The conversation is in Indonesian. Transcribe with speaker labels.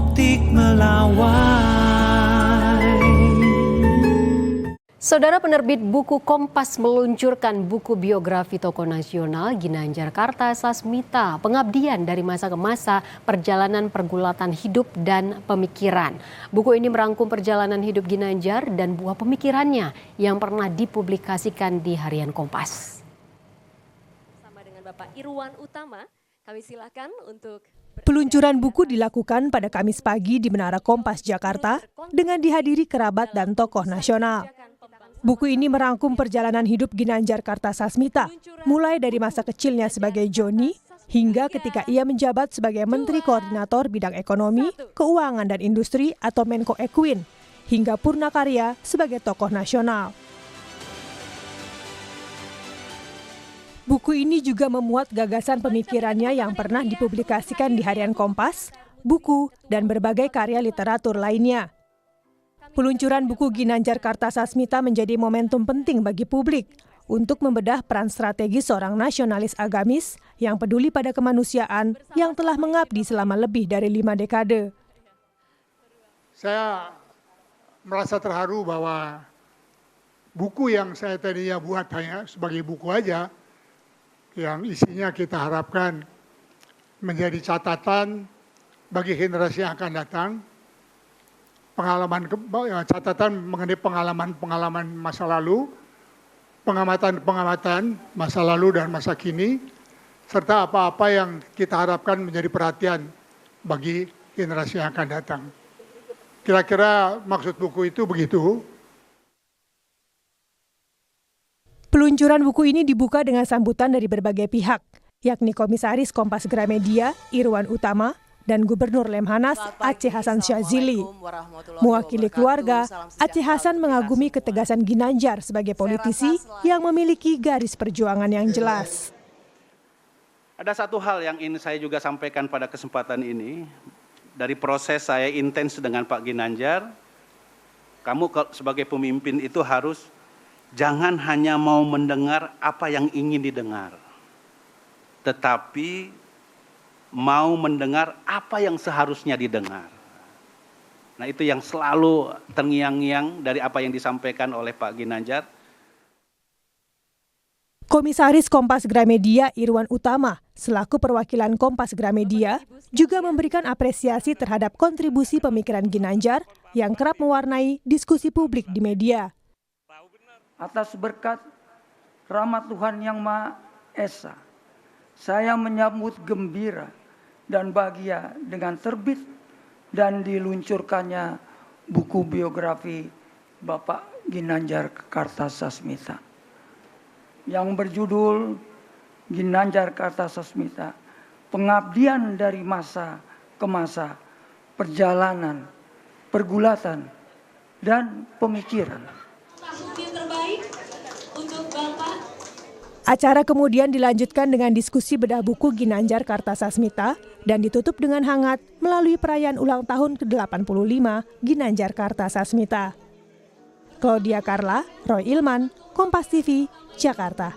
Speaker 1: optik melawai.
Speaker 2: Saudara, penerbit buku Kompas meluncurkan buku biografi tokoh nasional Ginanjar Kartasasmita, Pengabdian dari Masa ke Masa, Perjalanan Pergulatan Hidup dan Pemikiran. Buku ini merangkum perjalanan hidup Ginanjar dan buah pemikirannya yang pernah dipublikasikan di Harian Kompas.
Speaker 3: Sama dengan Bapak Irwan Utama, kami silakan untuk...
Speaker 4: Peluncuran buku dilakukan pada Kamis pagi di Menara Kompas, Jakarta dengan dihadiri kerabat dan tokoh nasional. Buku ini merangkum perjalanan hidup Ginanjar Kartasasmita, mulai dari masa kecilnya sebagai Joni hingga ketika ia menjabat sebagai Menteri Koordinator Bidang Ekonomi, Keuangan dan Industri atau Menko Ekuin, hingga Purnakarya sebagai tokoh nasional. Buku ini juga memuat gagasan pemikirannya yang pernah dipublikasikan di Harian Kompas, buku, dan berbagai karya literatur lainnya. Peluncuran buku Ginanjar Kartasasmita menjadi momentum penting bagi publik untuk membedah peran strategis seorang nasionalis agamis yang peduli pada kemanusiaan yang telah mengabdi selama lebih dari 5 dekade.
Speaker 5: Saya merasa terharu bahwa buku yang saya tadinya buat hanya sebagai buku aja, yang isinya kita harapkan menjadi catatan bagi generasi yang akan datang, catatan mengenai pengalaman masa lalu, pengamatan masa lalu dan masa kini, serta apa-apa yang kita harapkan menjadi perhatian bagi generasi yang akan datang. Kira-kira maksud buku itu begitu.
Speaker 4: Peluncuran buku ini dibuka dengan sambutan dari berbagai pihak, yakni Komisaris Kompas Gramedia, Irwan Utama, dan Gubernur Lemhanas, Aceh Hasan Syazili. Mewakili keluarga, Aceh Hasan mengagumi ketegasan Ginanjar sebagai politisi yang memiliki garis perjuangan yang jelas.
Speaker 6: Ada satu hal yang ingin saya juga sampaikan pada kesempatan ini. Dari proses saya intens dengan Pak Ginanjar, kamu sebagai pemimpin itu harus jangan hanya mau mendengar apa yang ingin didengar, tetapi mau mendengar apa yang seharusnya didengar. Nah, itu yang selalu terngiang-ngiang dari apa yang disampaikan oleh Pak Ginanjar.
Speaker 4: Komisaris Kompas Gramedia Irwan Utama selaku perwakilan Kompas Gramedia juga memberikan apresiasi terhadap kontribusi pemikiran Ginanjar yang kerap mewarnai diskusi publik di media.
Speaker 7: Atas berkat rahmat Tuhan Yang Maha Esa, saya menyambut gembira dan bahagia dengan terbit dan diluncurkannya buku biografi Bapak Ginanjar Kartasasmita yang berjudul Ginanjar Kartasasmita, Pengabdian dari Masa ke Masa, Perjalanan, Pergulatan, dan Pemikiran.
Speaker 4: Acara kemudian dilanjutkan dengan diskusi bedah buku Ginanjar Kartasasmita dan ditutup dengan hangat melalui perayaan ulang tahun ke-85 Ginanjar Kartasasmita. Claudia Carla, Roy Ilman, Kompas TV, Jakarta.